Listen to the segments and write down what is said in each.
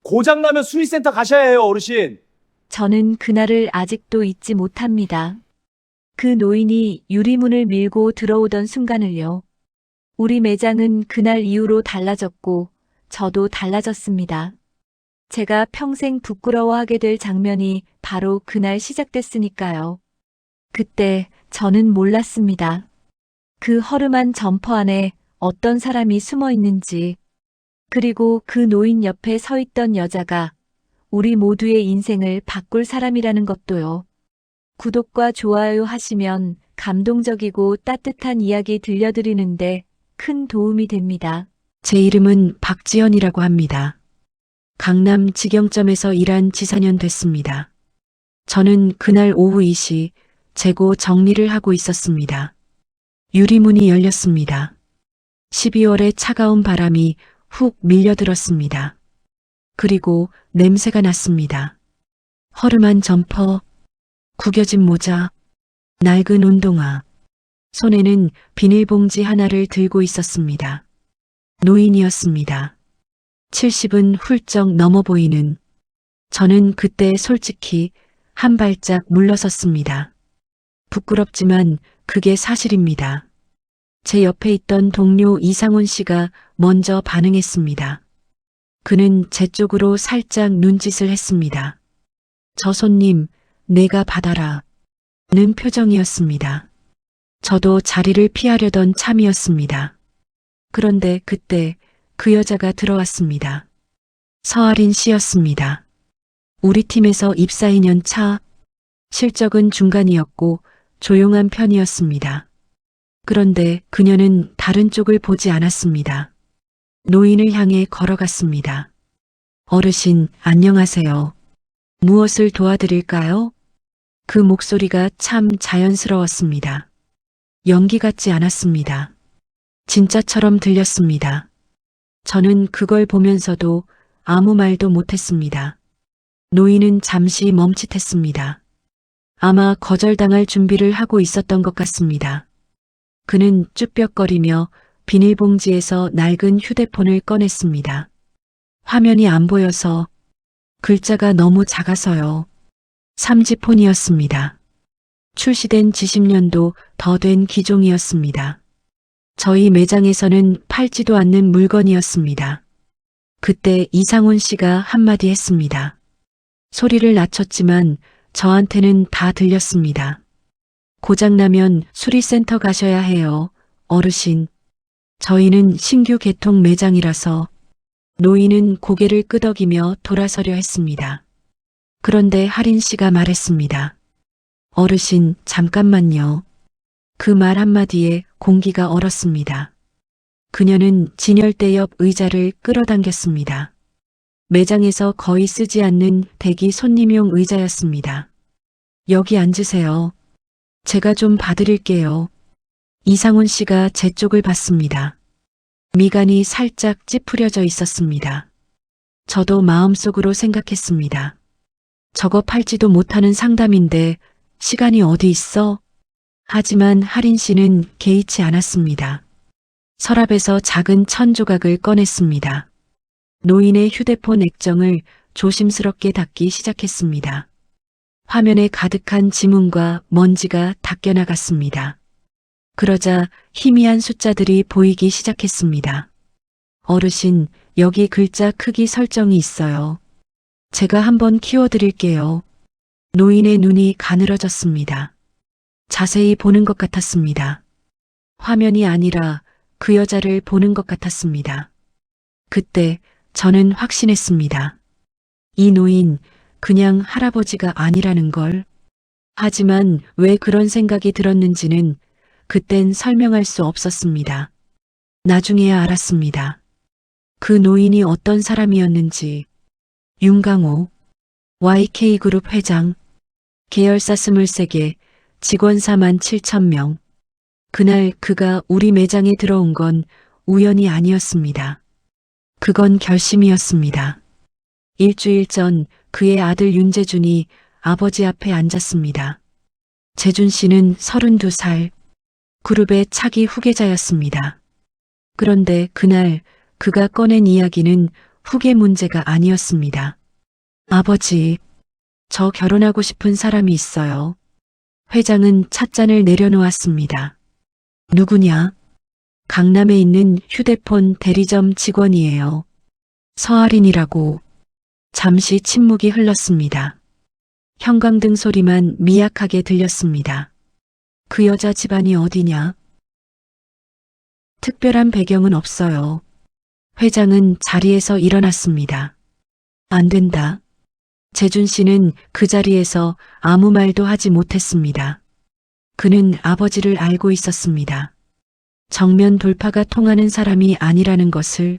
고장나면 수리센터 가셔야 해요, 어르신. 저는 그날을 아직도 잊지 못합니다. 그 노인이 유리문을 밀고 들어오던 순간을요. 우리 매장은 그날 이후로 달라졌고 저도 달라졌습니다. 제가 평생 부끄러워하게 될 장면이 바로 그날 시작됐으니까요. 그때 저는 몰랐습니다. 그 허름한 점퍼 안에 어떤 사람이 숨어 있는지, 그리고 그 노인 옆에 서 있던 여자가 우리 모두의 인생을 바꿀 사람이라는 것도요. 구독과 좋아요 하시면 감동적이고 따뜻한 이야기 들려드리는데 큰 도움이 됩니다. 제 이름은 박지연이라고 합니다. 강남 직영점에서 일한 지 4년 됐습니다. 저는 그날 오후 2시 재고 정리를 하고 있었습니다. 유리문이 열렸습니다. 12월의 차가운 바람이 훅 밀려들었습니다. 그리고 냄새가 났습니다. 허름한 점퍼, 구겨진 모자, 낡은 운동화, 손에는 비닐봉지 하나를 들고 있었습니다. 노인이었습니다. 70은 훌쩍 넘어 보이는. 저는 그때 솔직히 한 발짝 물러섰습니다. 부끄럽지만 그게 사실입니다. 제 옆에 있던 동료 이상훈 씨가 먼저 반응했습니다. 그는 제 쪽으로 살짝 눈짓을 했습니다. 저 손님, 내가 받아라. 는 표정이었습니다. 저도 자리를 피하려던 참이었습니다. 그런데 그때 그 여자가 들어왔습니다. 서아린 씨였습니다. 우리 팀에서 입사 2년 차, 실적은 중간이었고 조용한 편이었습니다. 그런데 그녀는 다른 쪽을 보지 않았습니다. 노인을 향해 걸어갔습니다. 어르신, 안녕하세요. 무엇을 도와드릴까요? 그 목소리가 참 자연스러웠습니다. 연기 같지 않았습니다. 진짜처럼 들렸습니다. 저는 그걸 보면서도 아무 말도 못했습니다. 노인은 잠시 멈칫했습니다. 아마 거절당할 준비를 하고 있었던 것 같습니다. 그는 쭈뼛거리며 비닐봉지에서 낡은 휴대폰을 꺼냈습니다. 화면이 안 보여서, 글자가 너무 작아서요. 3G폰이었습니다. 출시된 지 10년도 더 된 기종이었습니다. 저희 매장에서는 팔지도 않는 물건이었습니다. 그때 이상훈 씨가 한마디 했습니다. 소리를 낮췄지만 저한테는 다 들렸습니다. 고장나면 수리센터 가셔야 해요, 어르신. 저희는 신규 개통 매장이라서. 노인은 고개를 끄덕이며 돌아서려 했습니다. 그런데 하린 씨가 말했습니다. 어르신, 잠깐만요. 그 말 한마디에 공기가 얼었습니다. 그녀는 진열대 옆 의자를 끌어당겼습니다. 매장에서 거의 쓰지 않는 대기 손님용 의자였습니다. 여기 앉으세요. 제가 좀 봐드릴게요. 이상훈 씨가 제 쪽을 봤습니다. 미간이 살짝 찌푸려져 있었습니다. 저도 마음속으로 생각했습니다. 저거 팔지도 못하는 상담인데 시간이 어디 있어? 하지만 하린 씨는 개의치 않았습니다. 서랍에서 작은 천 조각을 꺼냈습니다. 노인의 휴대폰 액정을 조심스럽게 닫기 시작했습니다. 화면에 가득한 지문과 먼지가 닦여나갔습니다. 그러자 희미한 숫자들이 보이기 시작했습니다. 어르신, 여기 글자 크기 설정이 있어요. 제가 한번 키워드릴게요. 노인의 눈이 가늘어졌습니다. 자세히 보는 것 같았습니다. 화면이 아니라 그 여자를 보는 것 같았습니다. 그때 저는 확신했습니다. 이 노인 그냥 할아버지가 아니라는 걸. 하지만 왜 그런 생각이 들었는지는 그땐 설명할 수 없었습니다. 나중에야 알았습니다. 그 노인이 어떤 사람이었는지. 윤강호, YK그룹 회장, 계열사 23개, 직원 47,000명. 그날 그가 우리 매장에 들어온 건 우연이 아니었습니다. 그건 결심이었습니다. 일주일 전 그의 아들 윤재준이 아버지 앞에 앉았습니다. 재준 씨는 32살, 그룹의 차기 후계자였습니다. 그런데 그날 그가 꺼낸 이야기는 후계 문제가 아니었습니다. 아버지, 저 결혼하고 싶은 사람이 있어요. 회장은 찻잔을 내려놓았습니다. 누구냐? 강남에 있는 휴대폰 대리점 직원이에요. 서아린이라고. 잠시 침묵이 흘렀습니다. 형광등 소리만 미약하게 들렸습니다. 그 여자 집안이 어디냐? 특별한 배경은 없어요. 회장은 자리에서 일어났습니다. 안 된다. 재준 씨는 그 자리에서 아무 말도 하지 못했습니다. 그는 아버지를 알고 있었습니다. 정면 돌파가 통하는 사람이 아니라는 것을.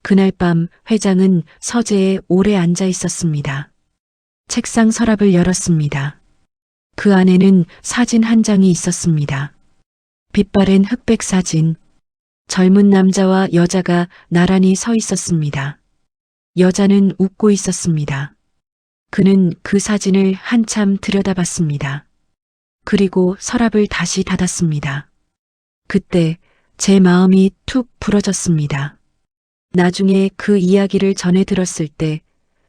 그날 밤 회장은 서재에 오래 앉아 있었습니다. 책상 서랍을 열었습니다. 그 안에는 사진 한 장이 있었습니다. 빛바랜 흑백 사진. 젊은 남자와 여자가 나란히 서 있었습니다. 여자는 웃고 있었습니다. 그는 그 사진을 한참 들여다봤습니다. 그리고 서랍을 다시 닫았습니다. 그때 제 마음이 툭 부러졌습니다. 나중에 그 이야기를 전해 들었을 때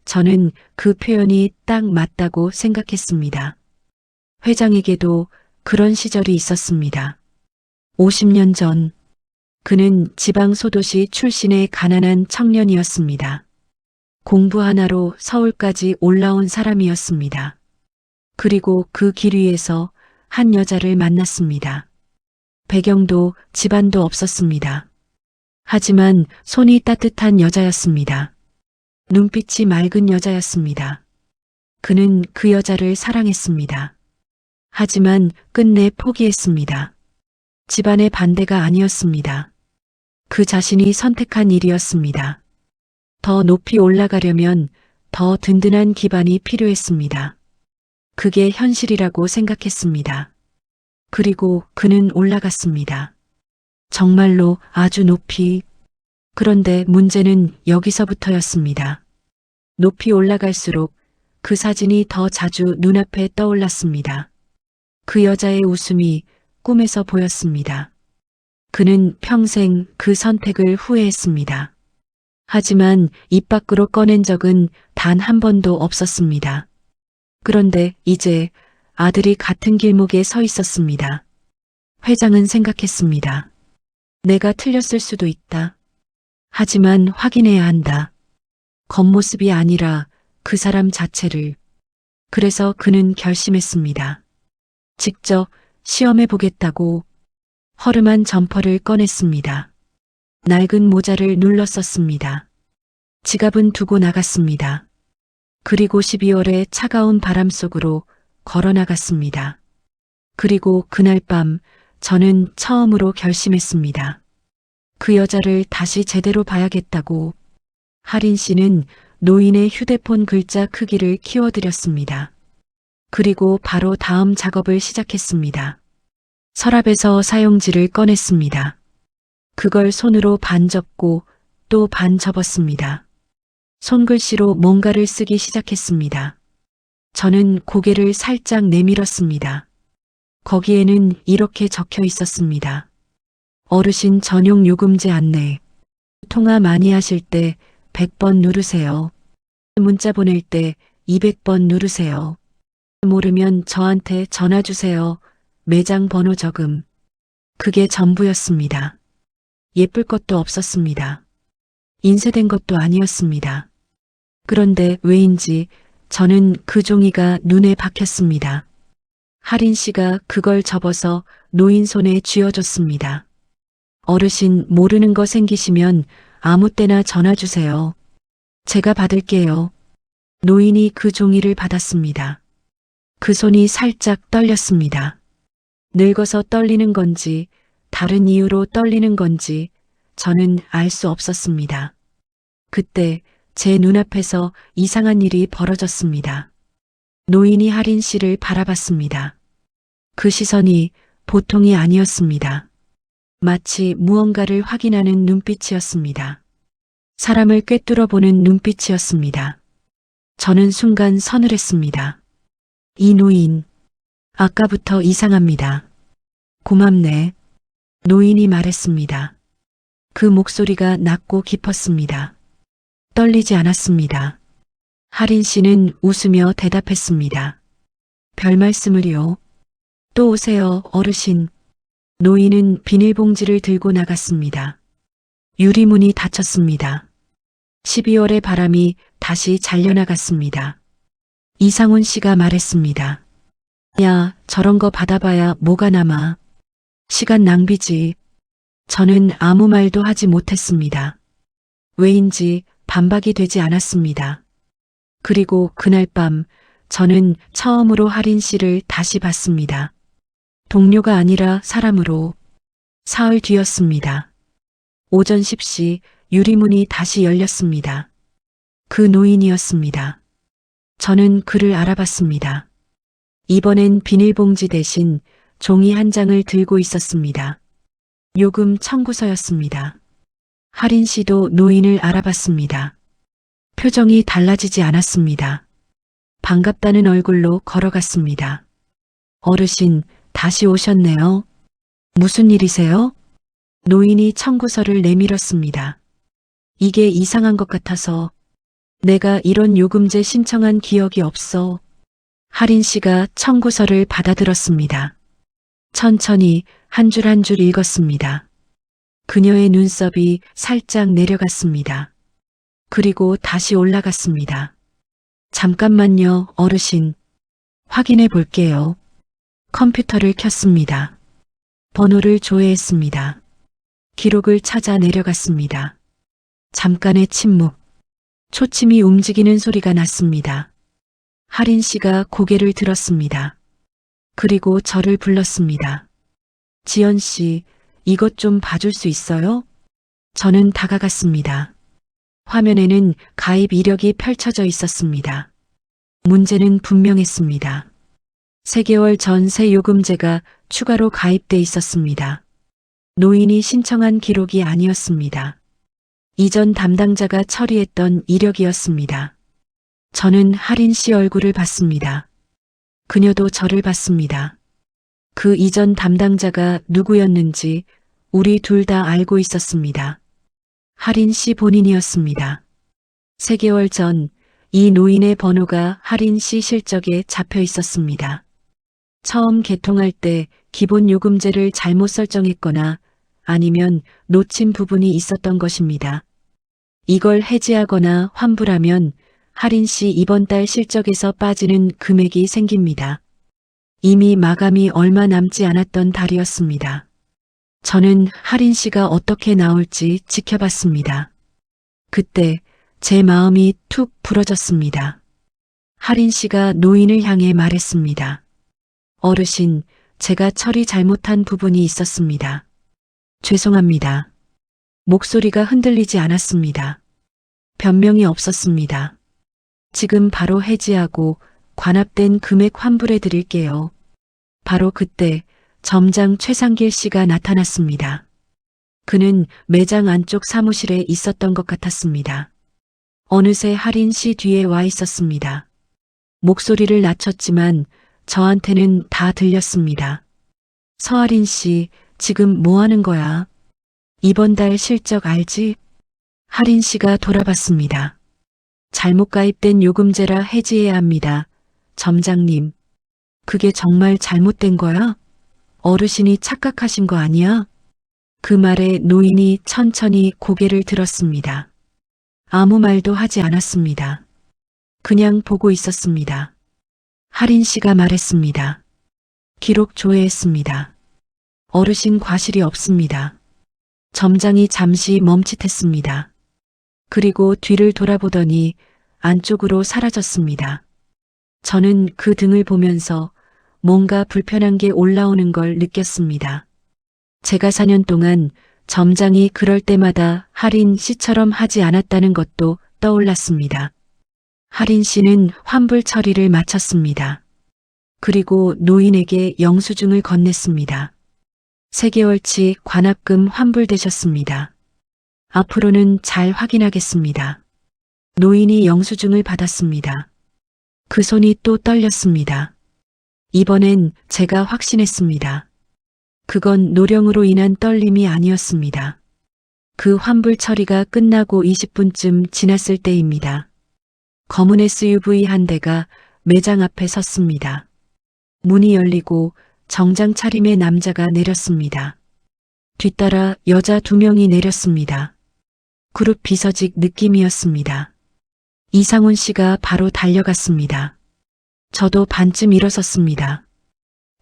저는 그 표현이 딱 맞다고 생각했습니다. 회장에게도 그런 시절이 있었습니다. 50년 전 그는 지방 소도시 출신의 가난한 청년이었습니다. 공부 하나로 서울까지 올라온 사람이었습니다. 그리고 그 길 위에서 한 여자를 만났습니다. 배경도 집안도 없었습니다. 하지만 손이 따뜻한 여자였습니다. 눈빛이 맑은 여자였습니다. 그는 그 여자를 사랑했습니다. 하지만 끝내 포기했습니다. 집안의 반대가 아니었습니다. 그 자신이 선택한 일이었습니다. 더 높이 올라가려면 더 든든한 기반이 필요했습니다. 그게 현실이라고 생각했습니다. 그리고 그는 올라갔습니다. 정말로 아주 높이. 그런데 문제는 여기서부터였습니다. 높이 올라갈수록 그 사진이 더 자주 눈앞에 떠올랐습니다. 그 여자의 웃음이 꿈에서 보였습니다. 그는 평생 그 선택을 후회했습니다. 하지만 입 밖으로 꺼낸 적은 단 한 번도 없었습니다. 그런데 이제 아들이 같은 길목에 서 있었습니다. 회장은 생각했습니다. 내가 틀렸을 수도 있다. 하지만 확인해야 한다. 겉모습이 아니라 그 사람 자체를. 그래서 그는 결심했습니다. 직접 시험해 보겠다고. 허름한 점퍼를 꺼냈습니다. 낡은 모자를 눌러 썼습니다. 지갑은 두고 나갔습니다. 그리고 12월의 차가운 바람 속으로 걸어 나갔습니다. 그리고 그날 밤 저는 처음으로 결심했습니다. 그 여자를 다시 제대로 봐야겠다고. 하린 씨는 노인의 휴대폰 글자 크기를 키워드렸습니다. 그리고 바로 다음 작업을 시작했습니다. 서랍에서 사용지를 꺼냈습니다. 그걸 손으로 반 접고 또 반 접었습니다. 손글씨로 뭔가를 쓰기 시작했습니다. 저는 고개를 살짝 내밀었습니다. 거기에는 이렇게 적혀 있었습니다. 어르신 전용 요금제 안내. 통화 많이 하실 때 100번 누르세요. 문자 보낼 때 200번 누르세요. 모르면 저한테 전화 주세요. 매장 번호 적음. 그게 전부였습니다. 예쁠 것도 없었습니다. 인쇄된 것도 아니었습니다. 그런데 왜인지 저는 그 종이가 눈에 박혔습니다. 하린 씨가 그걸 접어서 노인 손에 쥐어줬습니다. 어르신 모르는 거 생기시면 아무 때나 전화 주세요. 제가 받을게요. 노인이 그 종이를 받았습니다. 그 손이 살짝 떨렸습니다. 늙어서 떨리는 건지 다른 이유로 떨리는 건지 저는 알 수 없었습니다. 그때 제 눈앞에서 이상한 일이 벌어졌습니다. 노인이 하린 씨를 바라봤습니다. 그 시선이 보통이 아니었습니다. 마치 무언가를 확인하는 눈빛이었습니다. 사람을 꿰뚫어 보는 눈빛이었습니다. 저는 순간 서늘했습니다. 이 노인, 아까부터 이상합니다. 고맙네. 노인이 말했습니다. 그 목소리가 낮고 깊었습니다. 떨리지 않았습니다. 할인 씨는 웃으며 대답했습니다. 별 말씀을요. 또 오세요, 어르신. 노인은 비닐봉지를 들고 나갔습니다. 유리문이 닫혔습니다. 12월의 바람이 다시 잘려나갔습니다. 이상훈 씨가 말했습니다. 야, 저런 거 받아봐야 뭐가 남아. 시간 낭비지. 저는 아무 말도 하지 못했습니다. 왜인지 반박이 되지 않았습니다. 그리고 그날 밤 저는 처음으로 할인 씨를 다시 봤습니다. 동료가 아니라 사람으로. 사흘 뒤였습니다. 오전 10시 유리문이 다시 열렸습니다. 그 노인이었습니다. 저는 그를 알아봤습니다. 이번엔 비닐봉지 대신 종이 한 장을 들고 있었습니다. 요금 청구서였습니다. 할인 씨도 노인을 알아봤습니다. 표정이 달라지지 않았습니다. 반갑다는 얼굴로 걸어갔습니다. 어르신, 다시 오셨네요. 무슨 일이세요? 노인이 청구서를 내밀었습니다. 이게 이상한 것 같아서. 내가 이런 요금제 신청한 기억이 없어. 할인 씨가 청구서를 받아들었습니다. 천천히 한 줄 한 줄 읽었습니다. 그녀의 눈썹이 살짝 내려갔습니다. 그리고 다시 올라갔습니다. 잠깐만요, 어르신. 확인해 볼게요. 컴퓨터를 켰습니다. 번호를 조회했습니다. 기록을 찾아 내려갔습니다. 잠깐의 침묵. 초침이 움직이는 소리가 났습니다. 할인 씨가 고개를 들었습니다. 그리고 저를 불렀습니다. 지연 씨, 이것 좀 봐줄 수 있어요? 저는 다가갔습니다. 화면에는 가입 이력이 펼쳐져 있었습니다. 문제는 분명했습니다. 3개월 전 새 요금제가 추가로 가입돼 있었습니다. 노인이 신청한 기록이 아니었습니다. 이전 담당자가 처리했던 이력이었습니다. 저는 할인 씨 얼굴을 봤습니다. 그녀도 저를 봤습니다. 그 이전 담당자가 누구였는지 우리 둘 다 알고 있었습니다. 할인 씨 본인이었습니다. 3개월 전 이 노인의 번호가 할인 씨 실적에 잡혀 있었습니다. 처음 개통할 때 기본 요금제를 잘못 설정했거나 아니면 놓친 부분이 있었던 것입니다. 이걸 해지하거나 환불하면 할인 씨 이번 달 실적에서 빠지는 금액이 생깁니다. 이미 마감이 얼마 남지 않았던 달이었습니다. 저는 할인 씨가 어떻게 나올지 지켜봤습니다. 그때 제 마음이 툭 부러졌습니다. 할인 씨가 노인을 향해 말했습니다. 어르신, 제가 처리 잘못한 부분이 있었습니다. 죄송합니다. 목소리가 흔들리지 않았습니다. 변명이 없었습니다. 지금 바로 해지하고 관합된 금액 환불해 드릴게요. 바로 그때 점장 최상길 씨가 나타났습니다. 그는 매장 안쪽 사무실에 있었던 것 같았습니다. 어느새 할인 씨 뒤에 와 있었습니다. 목소리를 낮췄지만 저한테는 다 들렸습니다. 서할인 씨, 지금 뭐 하는 거야? 이번 달 실적 알지? 할인 씨가 돌아봤습니다. 잘못 가입된 요금제라 해지해야 합니다. 점장님, 그게 정말 잘못된 거야? 어르신이 착각하신 거 아니야? 그 말에 노인이 천천히 고개를 들었습니다. 아무 말도 하지 않았습니다. 그냥 보고 있었습니다. 할인 씨가 말했습니다. 기록 조회했습니다. 어르신 과실이 없습니다. 점장이 잠시 멈칫했습니다. 그리고 뒤를 돌아보더니 안쪽으로 사라졌습니다. 저는 그 등을 보면서 뭔가 불편한 게 올라오는 걸 느꼈습니다. 제가 4년 동안 점장이 그럴 때마다 할인 씨처럼 하지 않았다는 것도 떠올랐습니다. 할인 씨는 환불 처리를 마쳤습니다. 그리고 노인에게 영수증을 건넸습니다. 3개월치 관합금 환불되셨습니다. 앞으로는 잘 확인하겠습니다. 노인이 영수증을 받았습니다. 그 손이 또 떨렸습니다. 이번엔 제가 확신했습니다. 그건 노령으로 인한 떨림이 아니었습니다. 그 환불 처리가 끝나고 20분쯤 지났을 때입니다. 검은 SUV 한 대가 매장 앞에 섰습니다. 문이 열리고 정장 차림의 남자가 내렸습니다. 뒤따라 여자 2명이 내렸습니다. 그룹 비서직 느낌이었습니다. 이상훈 씨가 바로 달려갔습니다. 저도 반쯤 일어섰습니다.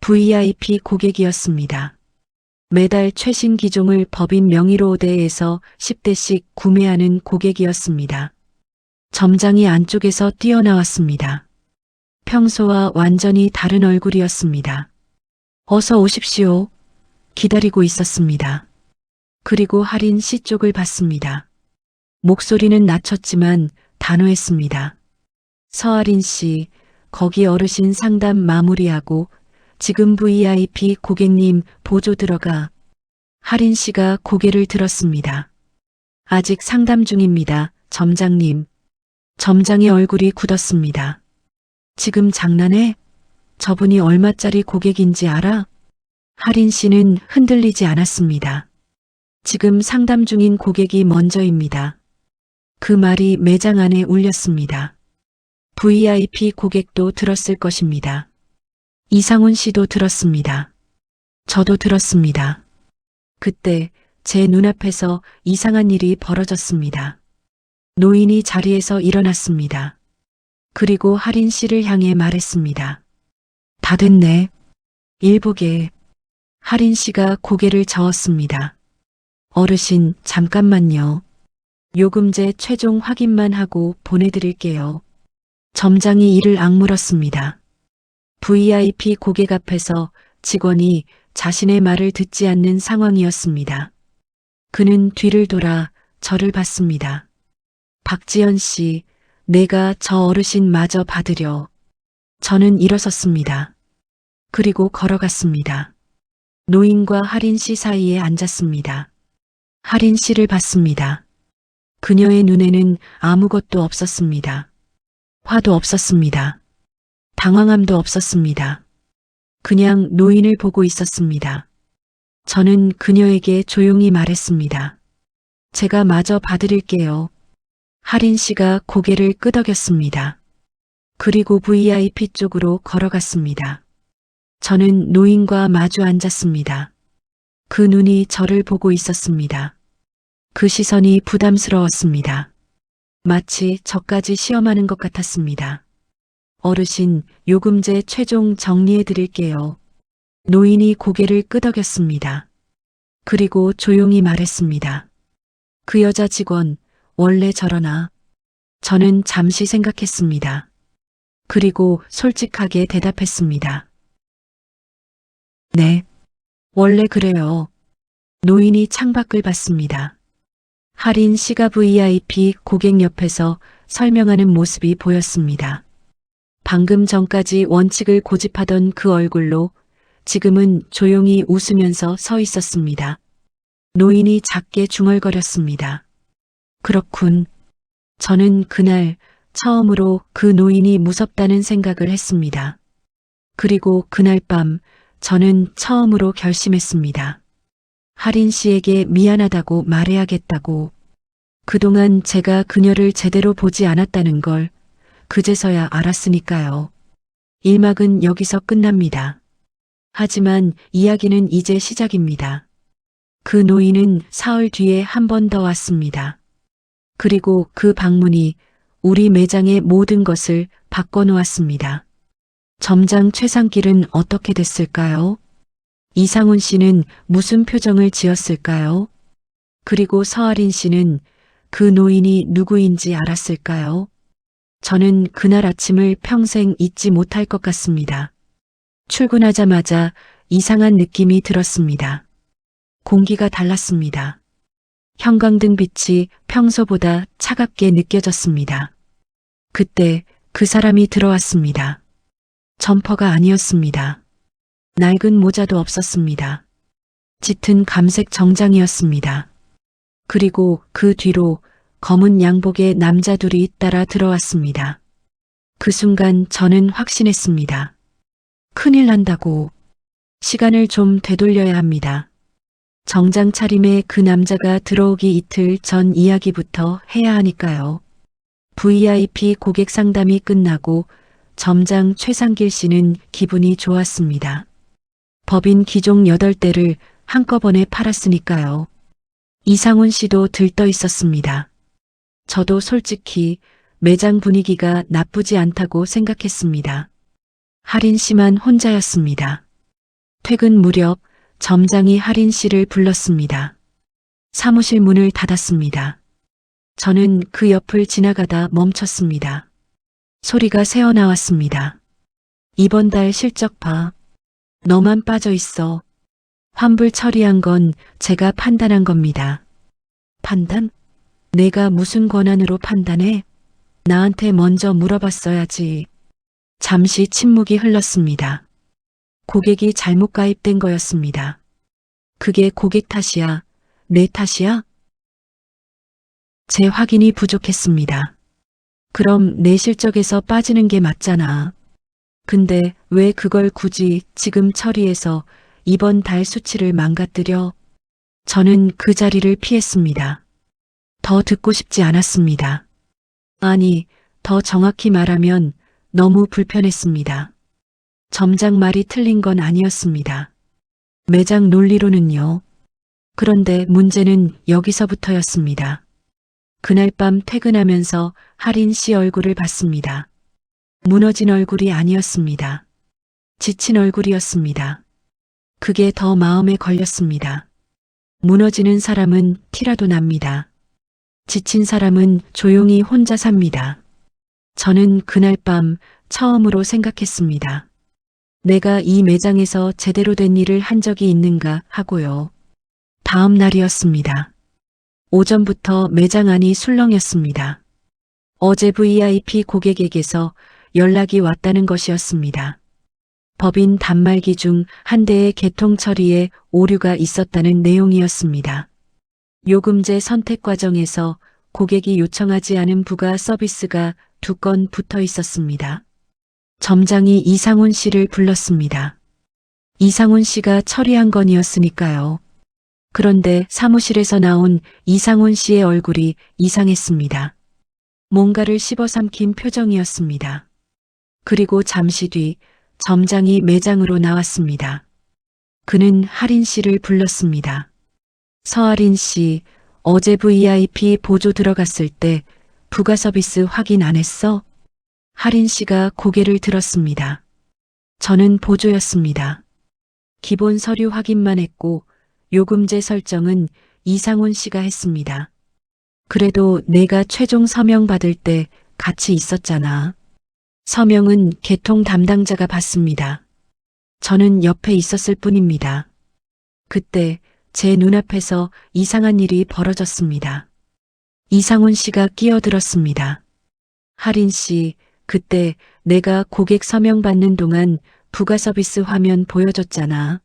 VIP 고객이었습니다. 매달 최신 기종을 법인 명의로 5대에서 10대씩 구매하는 고객이었습니다. 점장이 안쪽에서 뛰어나왔습니다. 평소와 완전히 다른 얼굴이었습니다. 어서 오십시오. 기다리고 있었습니다. 그리고 할인 씨 쪽을 봤습니다. 목소리는 낮췄지만 단호했습니다. 서할인 씨, 거기 어르신 상담 마무리하고 지금 VIP 고객님 보조 들어가. 할인 씨가 고개를 들었습니다. 아직 상담 중입니다, 점장님. 점장의 얼굴이 굳었습니다. 지금 장난해? 저분이 얼마짜리 고객인지 알아? 할인 씨는 흔들리지 않았습니다. 지금 상담 중인 고객이 먼저입니다. 그 말이 매장 안에 울렸습니다. VIP 고객도 들었을 것입니다. 이상훈 씨도 들었습니다. 저도 들었습니다. 그때 제 눈앞에서 이상한 일이 벌어졌습니다. 노인이 자리에서 일어났습니다. 그리고 할인 씨를 향해 말했습니다. 다 됐네. 일보게. 할인 씨가 고개를 저었습니다. 어르신, 잠깐만요. 요금제 최종 확인만 하고 보내드릴게요. 점장이 이를 악물었습니다. VIP 고객 앞에서 직원이 자신의 말을 듣지 않는 상황이었습니다. 그는 뒤를 돌아 저를 봤습니다. 박지연 씨, 내가 저 어르신 마저 받으려. 저는 일어섰습니다. 그리고 걸어갔습니다. 노인과 할인 씨 사이에 앉았습니다. 할인 씨를 봤습니다. 그녀의 눈에는 아무것도 없었습니다. 화도 없었습니다. 당황함도 없었습니다. 그냥 노인을 보고 있었습니다. 저는 그녀에게 조용히 말했습니다. 제가 마저 봐드릴게요. 할인 씨가 고개를 끄덕였습니다. 그리고 VIP 쪽으로 걸어갔습니다. 저는 노인과 마주 앉았습니다. 그 눈이 저를 보고 있었습니다. 그 시선이 부담스러웠습니다. 마치 저까지 시험하는 것 같았습니다. 어르신, 요금제 최종 정리해 드릴게요. 노인이 고개를 끄덕였습니다. 그리고 조용히 말했습니다. 그 여자 직원, 원래 저러나? 저는 잠시 생각했습니다. 그리고 솔직하게 대답했습니다. 네, 원래 그래요. 노인이 창밖을 봤습니다. 할인 씨가 VIP 고객 옆에서 설명하는 모습이 보였습니다. 방금 전까지 원칙을 고집하던 그 얼굴로 지금은 조용히 웃으면서 서 있었습니다. 노인이 작게 중얼거렸습니다. 그렇군. 저는 그날 처음으로 그 노인이 무섭다는 생각을 했습니다. 그리고 그날 밤 저는 처음으로 결심했습니다. 할인 씨에게 미안하다고 말해야겠다고. 그동안 제가 그녀를 제대로 보지 않았다는 걸 그제서야 알았으니까요. 일막은 여기서 끝납니다. 하지만 이야기는 이제 시작입니다. 그 노인은 사흘 뒤에 한 번 더 왔습니다. 그리고 그 방문이 우리 매장의 모든 것을 바꿔놓았습니다. 점장 최상길은 어떻게 됐을까요? 이상훈 씨는 무슨 표정을 지었을까요? 그리고 서할인 씨는 그 노인이 누구인지 알았을까요? 저는 그날 아침을 평생 잊지 못할 것 같습니다. 출근하자마자 이상한 느낌이 들었습니다. 공기가 달랐습니다. 형광등 빛이 평소보다 차갑게 느껴졌습니다. 그때 그 사람이 들어왔습니다. 점퍼가 아니었습니다. 낡은 모자도 없었습니다. 짙은 감색 정장이었습니다. 그리고 그 뒤로 검은 양복의 남자 둘이 따라 들어왔습니다. 그 순간 저는 확신했습니다. 큰일 난다고. 시간을 좀 되돌려야 합니다. 정장 차림의 그 남자가 들어오기 이틀 전 이야기부터 해야 하니까요. VIP 고객 상담이 끝나고 점장 최상길 씨는 기분이 좋았습니다. 법인 기종 8대를 한꺼번에 팔았으니까요. 이상훈 씨도 들떠 있었습니다. 저도 솔직히 매장 분위기가 나쁘지 않다고 생각했습니다. 할인 씨만 혼자였습니다. 퇴근 무렵 점장이 할인 씨를 불렀습니다. 사무실 문을 닫았습니다. 저는 그 옆을 지나가다 멈췄습니다. 소리가 새어나왔습니다. 이번 달 실적 봐. 너만 빠져 있어. 환불 처리한 건 제가 판단한 겁니다. 판단? 내가 무슨 권한으로 판단해? 나한테 먼저 물어봤어야지. 잠시 침묵이 흘렀습니다. 고객이 잘못 가입된 거였습니다. 그게 고객 탓이야? 내 탓이야? 제 확인이 부족했습니다. 그럼 내 실적에서 빠지는 게 맞잖아. 근데 왜 그걸 굳이 지금 처리해서 이번 달 수치를 망가뜨려? 저는 그 자리를 피했습니다. 더 듣고 싶지 않았습니다. 아니, 더 정확히 말하면 너무 불편했습니다. 점장 말이 틀린 건 아니었습니다. 매장 논리로는요. 그런데 문제는 여기서부터였습니다. 그날 밤 퇴근하면서 할인 씨 얼굴을 봤습니다. 무너진 얼굴이 아니었습니다. 지친 얼굴이었습니다. 그게 더 마음에 걸렸습니다. 무너지는 사람은 티라도 납니다. 지친 사람은 조용히 혼자 삽니다. 저는 그날 밤 처음으로 생각했습니다. 내가 이 매장에서 제대로 된 일을 한 적이 있는가 하고요. 다음 날이었습니다. 오전부터 매장 안이 술렁였습니다. 어제 VIP 고객에게서 연락이 왔다는 것이었습니다. 법인 단말기 중 한 대의 개통 처리에 오류가 있었다는 내용이었습니다. 요금제 선택 과정에서 고객이 요청하지 않은 부가 서비스가 2건 붙어 있었습니다. 점장이 이상훈 씨를 불렀습니다. 이상훈 씨가 처리한 건이었으니까요. 그런데 사무실에서 나온 이상훈 씨의 얼굴이 이상했습니다. 뭔가를 씹어삼킨 표정이었습니다. 그리고 잠시 뒤 점장이 매장으로 나왔습니다. 그는 할인 씨를 불렀습니다. 서할인 씨, 어제 VIP 보조 들어갔을 때 부가 서비스 확인 안 했어? 할인 씨가 고개를 들었습니다. 저는 보조였습니다. 기본 서류 확인만 했고 요금제 설정은 이상훈 씨가 했습니다. 그래도 내가 최종 서명 받을 때 같이 있었잖아. 서명은 개통 담당자가 받습니다. 저는 옆에 있었을 뿐입니다. 그때 제 눈앞에서 이상한 일이 벌어졌습니다. 이상훈 씨가 끼어들었습니다. 할인 씨, 그때 내가 고객 서명 받는 동안 부가 서비스 화면 보여줬잖아.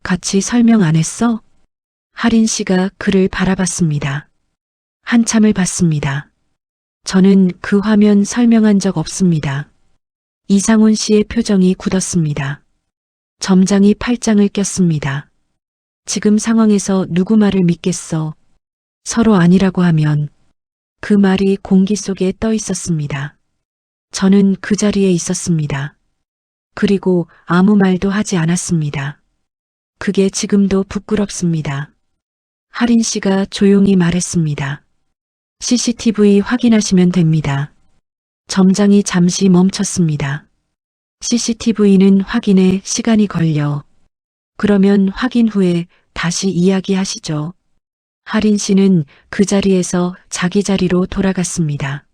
같이 설명 안 했어? 할인 씨가 그를 바라봤습니다. 한참을 봤습니다. 저는 그 화면 설명한 적 없습니다. 이상훈 씨의 표정이 굳었습니다. 점장이 팔짱을 꼈습니다. 지금 상황에서 누구 말을 믿겠어? 서로 아니라고 하면 그 말이 공기 속에 떠 있었습니다. 저는 그 자리에 있었습니다. 그리고 아무 말도 하지 않았습니다. 그게 지금도 부끄럽습니다. 할인 씨가 조용히 말했습니다. CCTV 확인하시면 됩니다. 점장이 잠시 멈췄습니다. CCTV는 확인에 시간이 걸려. 그러면 확인 후에 다시 이야기하시죠. 할인 씨는 그 자리에서 자기 자리로 돌아갔습니다.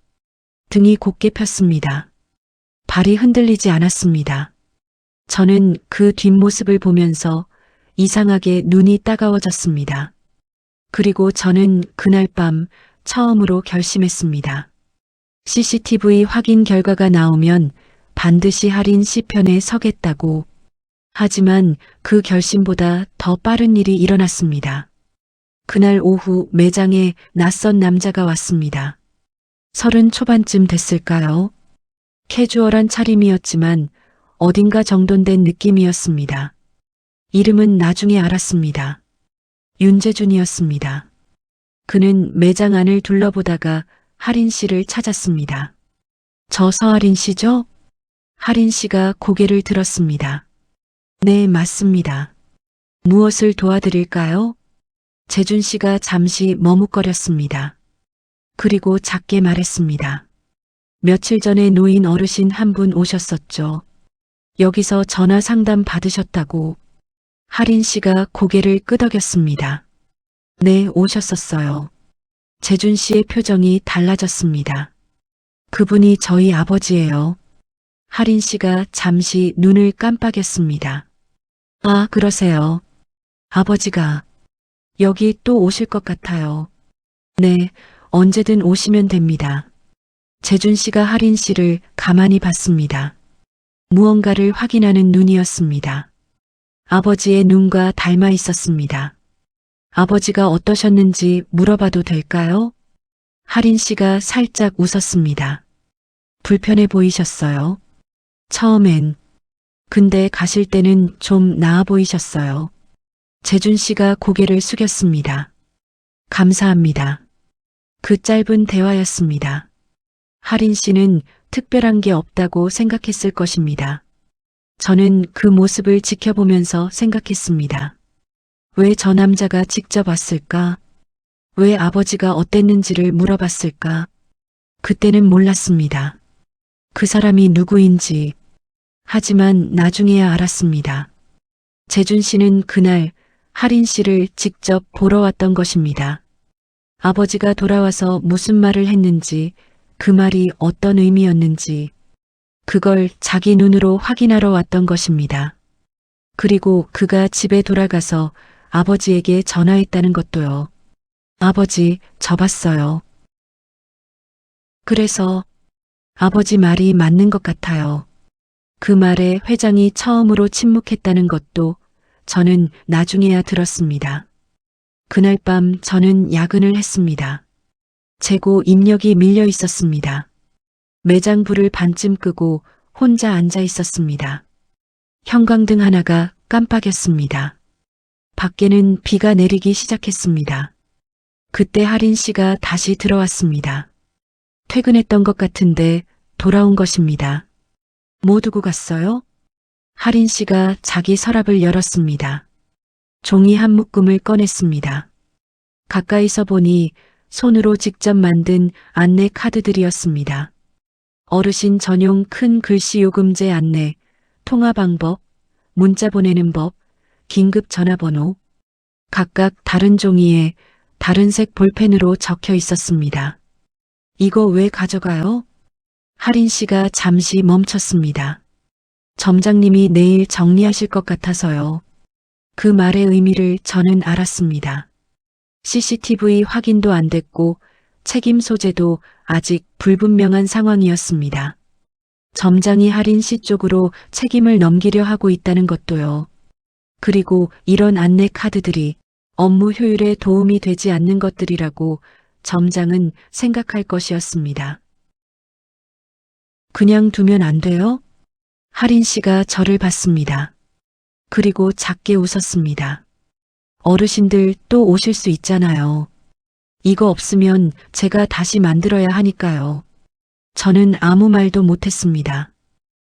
등이 곧게 폈습니다. 발이 흔들리지 않았습니다. 저는 그 뒷모습을 보면서 이상하게 눈이 따가워졌습니다. 그리고 저는 그날 밤 처음으로 결심했습니다. CCTV 확인 결과가 나오면 반드시 할인 씨 편에 서겠다고. 하지만 그 결심보다 더 빠른 일이 일어났습니다. 그날 오후 매장에 낯선 남자가 왔습니다. 30 초반쯤 됐을까요? 캐주얼한 차림이었지만 어딘가 정돈된 느낌이었습니다. 이름은 나중에 알았습니다. 윤재준이었습니다. 그는 매장 안을 둘러보다가 할인 씨를 찾았습니다. 저 서할인 씨죠? 할인 씨가 고개를 들었습니다. 네, 맞습니다. 무엇을 도와드릴까요? 재준 씨가 잠시 머뭇거렸습니다. 그리고 작게 말했습니다. 며칠 전에 노인 어르신 한 분 오셨었죠. 여기서 전화 상담 받으셨다고. 할인 씨가 고개를 끄덕였습니다. 네, 오셨었어요. 재준 씨의 표정이 달라졌습니다. 그분이 저희 아버지예요. 할인 씨가 잠시 눈을 깜빡였습니다. 아, 그러세요. 아버지가 여기 또 오실 것 같아요. 네, 언제든 오시면 됩니다. 재준 씨가 할인 씨를 가만히 봤습니다. 무언가를 확인하는 눈이었습니다. 아버지의 눈과 닮아 있었습니다. 아버지가 어떠셨는지 물어봐도 될까요? 할인 씨가 살짝 웃었습니다. 불편해 보이셨어요? 처음엔. 근데 가실 때는 좀 나아 보이셨어요. 재준 씨가 고개를 숙였습니다. 감사합니다. 그 짧은 대화였습니다. 할인 씨는 특별한 게 없다고 생각했을 것입니다. 저는 그 모습을 지켜보면서 생각했습니다. 왜 저 남자가 직접 왔을까? 왜 아버지가 어땠는지를 물어봤을까? 그때는 몰랐습니다. 그 사람이 누구인지. 하지만 나중에야 알았습니다. 재준 씨는 그날 할인 씨를 직접 보러 왔던 것입니다. 아버지가 돌아와서 무슨 말을 했는지, 그 말이 어떤 의미였는지, 그걸 자기 눈으로 확인하러 왔던 것입니다. 그리고 그가 집에 돌아가서 아버지에게 전화했다는 것도요. 아버지, 저 봤어요. 그래서 아버지 말이 맞는 것 같아요. 그 말에 회장이 처음으로 침묵했다는 것도 저는 나중에야 들었습니다. 그날 밤 저는 야근을 했습니다. 재고 입력이 밀려 있었습니다. 매장 불을 반쯤 끄고 혼자 앉아 있었습니다. 형광등 하나가 깜빡였습니다. 밖에는 비가 내리기 시작했습니다. 그때 할인 씨가 다시 들어왔습니다. 퇴근했던 것 같은데 돌아온 것입니다. 뭐 두고 갔어요? 할인 씨가 자기 서랍을 열었습니다. 종이 한 묶음을 꺼냈습니다. 가까이서 보니 손으로 직접 만든 안내 카드들이었습니다. 어르신 전용 큰 글씨 요금제 안내, 통화 방법, 문자 보내는 법, 긴급 전화번호, 각각 다른 종이에 다른 색 볼펜으로 적혀 있었습니다. 이거 왜 가져가요? 할인 씨가 잠시 멈췄습니다. 점장님이 내일 정리하실 것 같아서요. 그 말의 의미를 저는 알았습니다. CCTV 확인도 안 됐고 책임 소재도 아직 불분명한 상황이었습니다. 점장이 할인 씨 쪽으로 책임을 넘기려 하고 있다는 것도요. 그리고 이런 안내 카드들이 업무 효율에 도움이 되지 않는 것들이라고 점장은 생각할 것이었습니다. 그냥 두면 안 돼요? 할인 씨가 저를 봤습니다. 그리고 작게 웃었습니다. 어르신들 또 오실 수 있잖아요. 이거 없으면 제가 다시 만들어야 하니까요. 저는 아무 말도 못했습니다.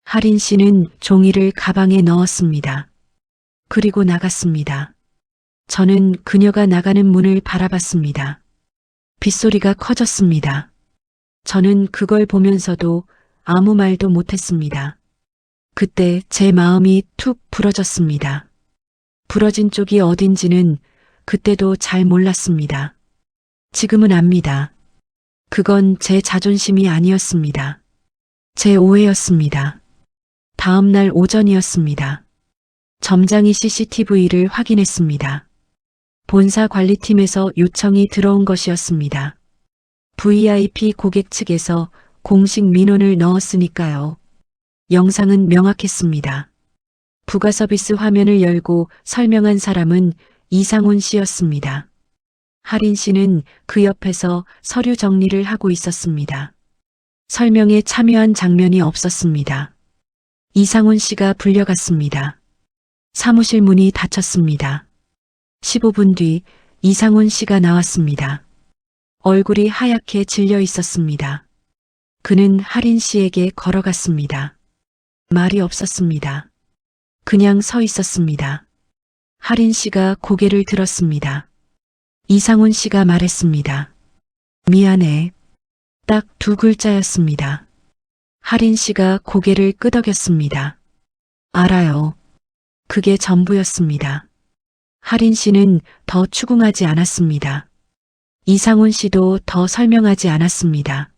할인 씨는 종이를 가방에 넣었습니다. 그리고 나갔습니다. 저는 그녀가 나가는 문을 바라봤습니다. 빗소리가 커졌습니다. 저는 그걸 보면서도 아무 말도 못했습니다. 그때 제 마음이 툭 부러졌습니다. 부러진 쪽이 어딘지는 그때도 잘 몰랐습니다. 지금은 압니다. 그건 제 자존심이 아니었습니다. 제 오해였습니다. 다음 날 오전이었습니다. 점장이 CCTV를 확인했습니다. 본사 관리팀에서 요청이 들어온 것이었습니다. VIP 고객 측에서 공식 민원을 넣었으니까요. 영상은 명확했습니다. 부가 서비스 화면을 열고 설명한 사람은 이상훈 씨였습니다. 할인 씨는 그 옆에서 서류 정리를 하고 있었습니다. 설명에 참여한 장면이 없었습니다. 이상훈 씨가 불려갔습니다. 사무실 문이 닫혔습니다. 15분 뒤 이상훈 씨가 나왔습니다. 얼굴이 하얗게 질려 있었습니다. 그는 하린 씨에게 걸어갔습니다. 말이 없었습니다. 그냥 서 있었습니다. 하린 씨가 고개를 들었습니다. 이상훈 씨가 말했습니다. 미안해. 딱 두 글자였습니다. 하린 씨가 고개를 끄덕였습니다. 알아요. 그게 전부였습니다. 하린 씨는 더 추궁하지 않았습니다. 이상훈 씨도 더 설명하지 않았습니다.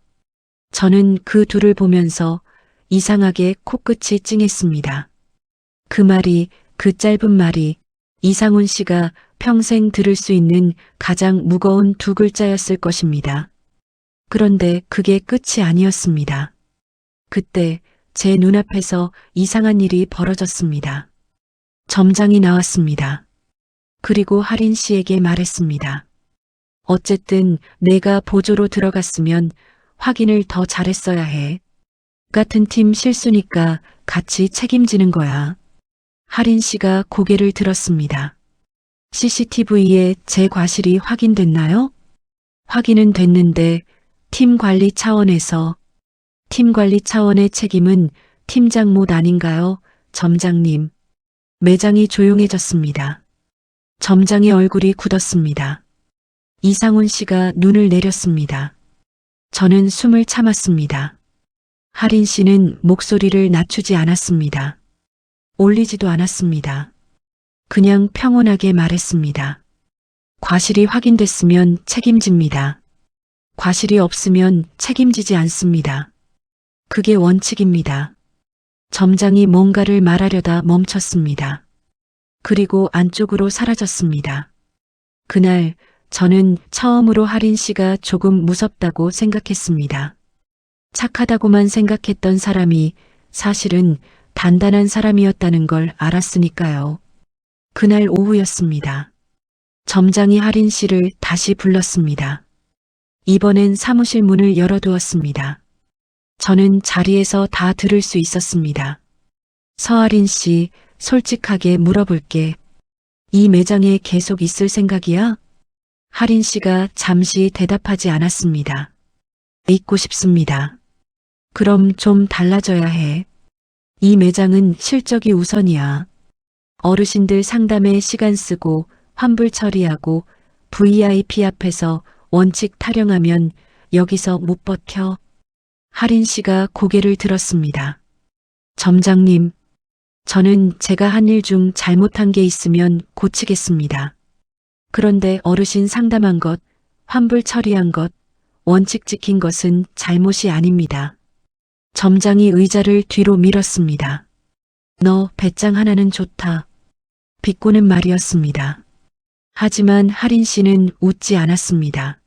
저는 그 둘을 보면서 이상하게 코끝이 찡했습니다. 그 말이, 그 짧은 말이 이상훈 씨가 평생 들을 수 있는 가장 무거운 두 글자였을 것입니다. 그런데 그게 끝이 아니었습니다. 그때 제 눈앞에서 이상한 일이 벌어졌습니다. 점장이 나왔습니다. 그리고 하린 씨에게 말했습니다. 어쨌든 내가 보조로 들어갔으면 확인을 더 잘했어야 해. 같은 팀 실수니까 같이 책임지는 거야. 하린 씨가 고개를 들었습니다. CCTV에 제 과실이 확인됐나요? 확인은 됐는데 팀 관리 차원의 책임은 팀장 못 아닌가요? 점장님. 매장이 조용해졌습니다. 점장의 얼굴이 굳었습니다. 이상훈 씨가 눈을 내렸습니다. 저는 숨을 참았습니다. 하린 씨는 목소리를 낮추지 않았습니다. 올리지도 않았습니다. 그냥 평온하게 말했습니다. 과실이 확인됐으면 책임집니다. 과실이 없으면 책임지지 않습니다. 그게 원칙입니다. 점장이 뭔가를 말하려다 멈췄습니다. 그리고 안쪽으로 사라졌습니다. 그날 저는 처음으로 하린 씨가 조금 무섭다고 생각했습니다. 착하다고만 생각했던 사람이 사실은 단단한 사람이었다는 걸 알았으니까요. 그날 오후였습니다. 점장이 하린 씨를 다시 불렀습니다. 이번엔 사무실 문을 열어두었습니다. 저는 자리에서 다 들을 수 있었습니다. 서아린 씨, 솔직하게 물어볼게. 이 매장에 계속 있을 생각이야? 하린 씨가 잠시 대답하지 않았습니다. 있고 싶습니다. 그럼 좀 달라져야 해. 이 매장은 실적이 우선이야. 어르신들 상담에 시간 쓰고 환불 처리하고 VIP 앞에서 원칙 타령하면 여기서 못 버텨. 하린 씨가 고개를 들었습니다. 점장님, 저는 제가 한 일 중 잘못한 게 있으면 고치겠습니다. 그런데 어르신 상담한 것, 환불 처리한 것, 원칙 지킨 것은 잘못이 아닙니다. 점장이 의자를 뒤로 밀었습니다. 너 배짱 하나는 좋다. 비꼬는 말이었습니다. 하지만 하린 씨는 웃지 않았습니다.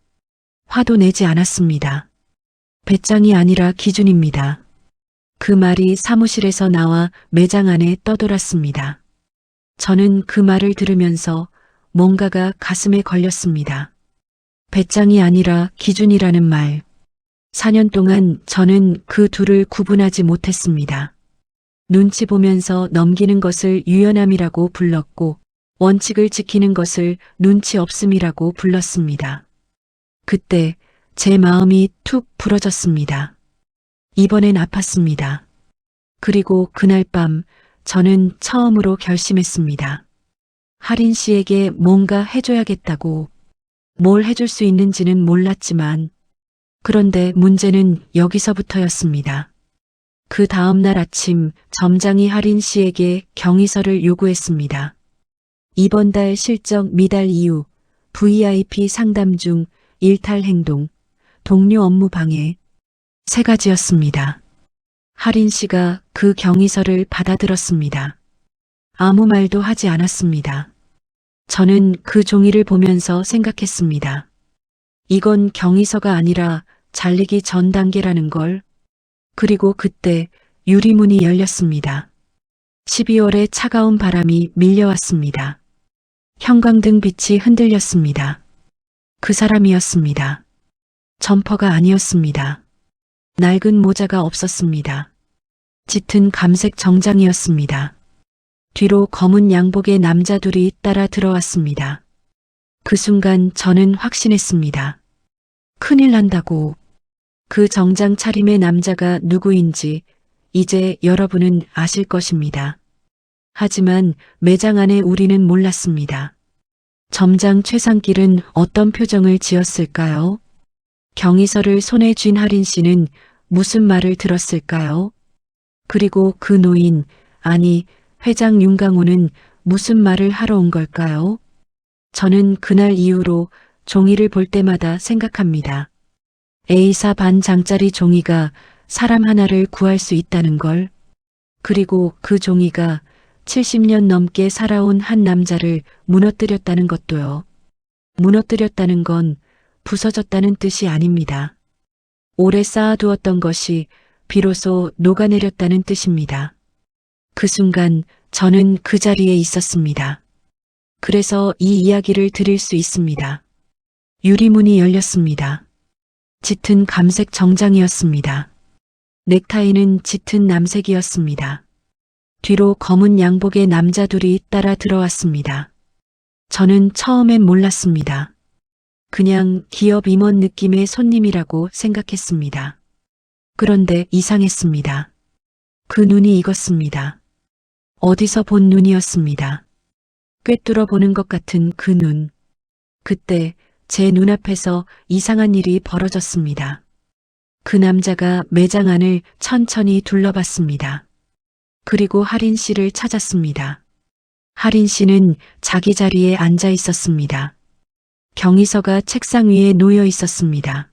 화도 내지 않았습니다. 배짱이 아니라 기준입니다. 그 말이 사무실에서 나와 매장 안에 떠돌았습니다. 저는 그 말을 들으면서 뭔가가 가슴에 걸렸습니다. 배짱이 아니라 기준이라는 말. 4년 동안 저는 그 둘을 구분하지 못했습니다. 눈치 보면서 넘기는 것을 유연함이라고 불렀고 원칙을 지키는 것을 눈치 없음이라고 불렀습니다. 그때 제 마음이 툭 부러졌습니다. 이번엔 아팠습니다. 그리고 그날 밤 저는 처음으로 결심했습니다. 하린 씨에게 뭔가 해줘야겠다고. 뭘 해줄 수 있는지는 몰랐지만 그런데 문제는 여기서부터였습니다. 그 다음날 아침 점장이 하린 씨에게 경위서를 요구했습니다. 이번 달 실적 미달 이후 VIP 상담 중 일탈 행동, 동료 업무 방해 3가지였습니다. 하린 씨가 그 경위서를 받아들었습니다. 아무 말도 하지 않았습니다. 저는 그 종이를 보면서 생각했습니다. 이건 경위서가 아니라 잘리기 전 단계라는 걸. 그리고 그때 유리문이 열렸습니다. 12월의 차가운 바람이 밀려왔습니다. 형광등 빛이 흔들렸습니다. 그 사람이었습니다. 점퍼가 아니었습니다. 낡은 모자가 없었습니다. 짙은 감색 정장이었습니다. 뒤로 검은 양복의 남자 둘이 따라 들어왔습니다. 그 순간 저는 확신했습니다. 큰일 난다고. 그 정장 차림의 남자가 누구인지 이제 여러분은 아실 것입니다. 하지만 매장 안에 우리는 몰랐습니다. 점장 최상길은 어떤 표정을 지었을까요? 경위서를 손에 쥔 하린 씨는 무슨 말을 들었을까요? 그리고 그 노인, 아니 회장 윤강호는 무슨 말을 하러 온 걸까요? 저는 그날 이후로 종이를 볼 때마다 생각합니다. A사 반 장짜리 종이가 사람 하나를 구할 수 있다는 걸. 그리고 그 종이가 70년 넘게 살아온 한 남자를 무너뜨렸다는 것도요. 무너뜨렸다는 건 부서졌다는 뜻이 아닙니다. 오래 쌓아두었던 것이 비로소 녹아내렸다는 뜻입니다. 그 순간 저는 그 자리에 있었습니다. 그래서 이 이야기를 드릴 수 있습니다. 유리문이 열렸습니다. 짙은 감색 정장이었습니다. 넥타이는 짙은 남색이었습니다. 뒤로 검은 양복의 남자 둘이 따라 들어왔습니다. 저는 처음엔 몰랐습니다. 그냥 기업 임원 느낌의 손님이라고 생각했습니다. 그런데 이상했습니다. 그 눈이 익었습니다. 어디서 본 눈이었습니다. 꿰뚫어 보는 것 같은 그 눈. 그때 제 눈앞에서 이상한 일이 벌어졌습니다. 그 남자가 매장 안을 천천히 둘러봤습니다. 그리고 하린 씨를 찾았습니다. 하린 씨는 자기 자리에 앉아 있었습니다. 경위서가 책상 위에 놓여 있었습니다.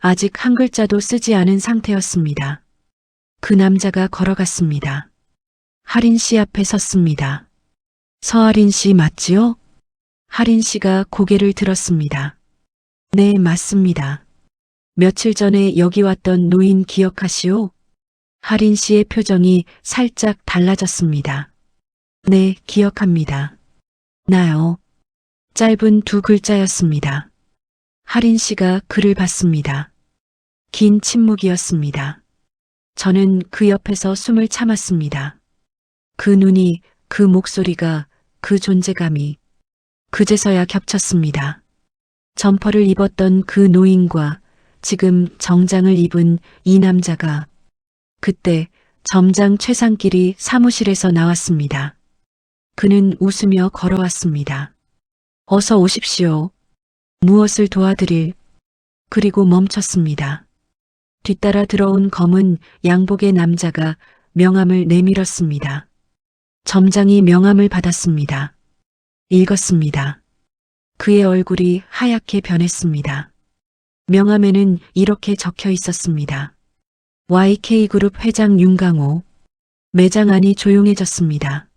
아직 한 글자도 쓰지 않은 상태였습니다. 그 남자가 걸어갔습니다. 하린 씨 앞에 섰습니다. 서하린 씨 맞지요? 하린 씨가 고개를 들었습니다. 네, 맞습니다. 며칠 전에 여기 왔던 노인 기억하시오? 하린 씨의 표정이 살짝 달라졌습니다. 네, 기억합니다. 나요. 짧은 두 글자였습니다. 하린 씨가 글을 봤습니다. 긴 침묵이었습니다. 저는 그 옆에서 숨을 참았습니다. 그 눈이, 그 목소리가, 그 존재감이 그제서야 겹쳤습니다. 점퍼를 입었던 그 노인과 지금 정장을 입은 이 남자가 그때 점장 최상길이 사무실에서 나왔습니다. 그는 웃으며 걸어왔습니다. 어서 오십시오. 무엇을 도와드릴? 그리고 멈췄습니다. 뒤따라 들어온 검은 양복의 남자가 명함을 내밀었습니다. 점장이 명함을 받았습니다. 읽었습니다. 그의 얼굴이 하얗게 변했습니다. 명함에는 이렇게 적혀 있었습니다. YK그룹 회장 윤강호. 매장 안이 조용해졌습니다.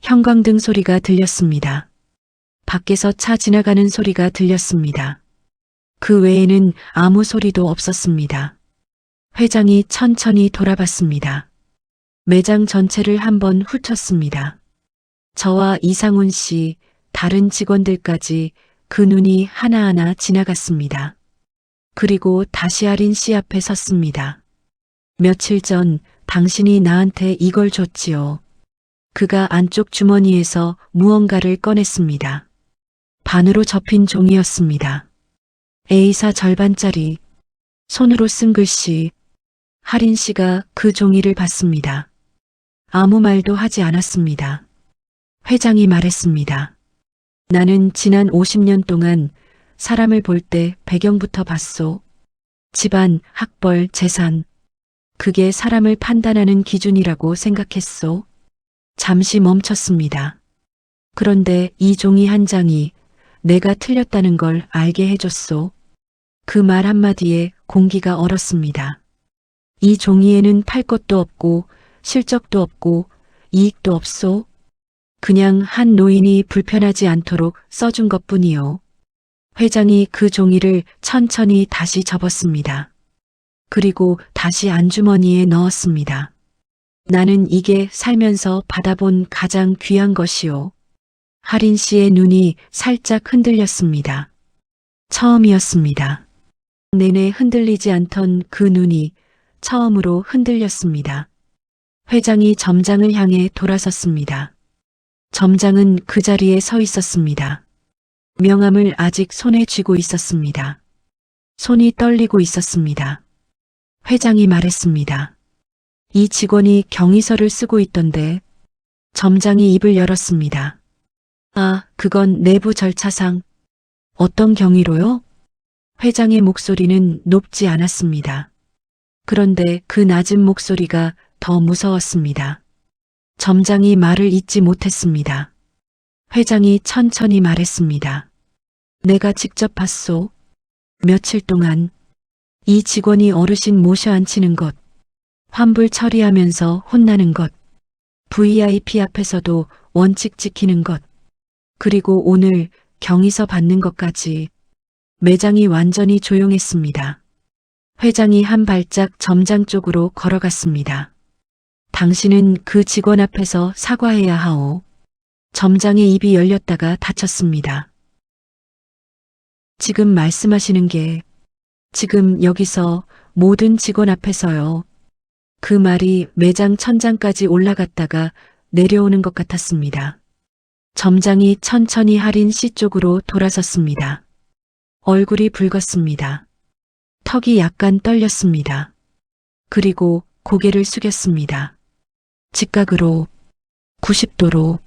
형광등 소리가 들렸습니다. 밖에서 차 지나가는 소리가 들렸습니다. 그 외에는 아무 소리도 없었습니다. 회장이 천천히 돌아봤습니다. 매장 전체를 한번 훑었습니다. 저와 이상훈 씨, 다른 직원들까지 그 눈이 하나하나 지나갔습니다. 그리고 다시 하린 씨 앞에 섰습니다. 며칠 전 당신이 나한테 이걸 줬지요. 그가 안쪽 주머니에서 무언가를 꺼냈습니다. 반으로 접힌 종이였습니다. A사 절반짜리, 손으로 쓴 글씨. 하린 씨가 그 종이를 봤습니다. 아무 말도 하지 않았습니다. 회장이 말했습니다. 나는 지난 50년 동안 사람을 볼 때 배경부터 봤소. 집안, 학벌, 재산. 그게 사람을 판단하는 기준이라고 생각했소. 잠시 멈췄습니다. 그런데 이 종이 한 장이 내가 틀렸다는 걸 알게 해줬소. 그 말 한마디에 공기가 얼었습니다. 이 종이에는 팔 것도 없고 실적도 없고 이익도 없소. 그냥 한 노인이 불편하지 않도록 써준 것뿐이요. 회장이 그 종이를 천천히 다시 접었습니다. 그리고 다시 안주머니에 넣었습니다. 나는 이게 살면서 받아본 가장 귀한 것이요. 하린 씨의 눈이 살짝 흔들렸습니다. 처음이었습니다. 내내 흔들리지 않던 그 눈이 처음으로 흔들렸습니다. 회장이 점장을 향해 돌아섰습니다. 점장은 그 자리에 서 있었습니다. 명함을 아직 손에 쥐고 있었습니다. 손이 떨리고 있었습니다. 회장이 말했습니다. 이 직원이 경위서를 쓰고 있던데. 점장이 입을 열었습니다. 아, 그건 내부 절차상. 어떤 경위로요? 회장의 목소리는 높지 않았습니다. 그런데 그 낮은 목소리가 더 무서웠습니다. 점장이 말을 잇지 못했습니다. 회장이 천천히 말했습니다. 내가 직접 봤소. 며칠 동안 이 직원이 어르신 모셔 앉히는 것, 환불 처리하면서 혼나는 것, VIP 앞에서도 원칙 지키는 것, 그리고 오늘 경위서 받는 것까지. 매장이 완전히 조용했습니다. 회장이 한 발짝 점장 쪽으로 걸어갔습니다. 당신은 그 직원 앞에서 사과해야 하오. 점장의 입이 열렸다가 닫혔습니다. 지금 말씀하시는 게 지금 여기서 모든 직원 앞에서요. 그 말이 매장 천장까지 올라갔다가 내려오는 것 같았습니다. 점장이 천천히 할인 씨 쪽으로 돌아섰습니다. 얼굴이 붉었습니다. 턱이 약간 떨렸습니다. 그리고 고개를 숙였습니다. 직각으로 90도로.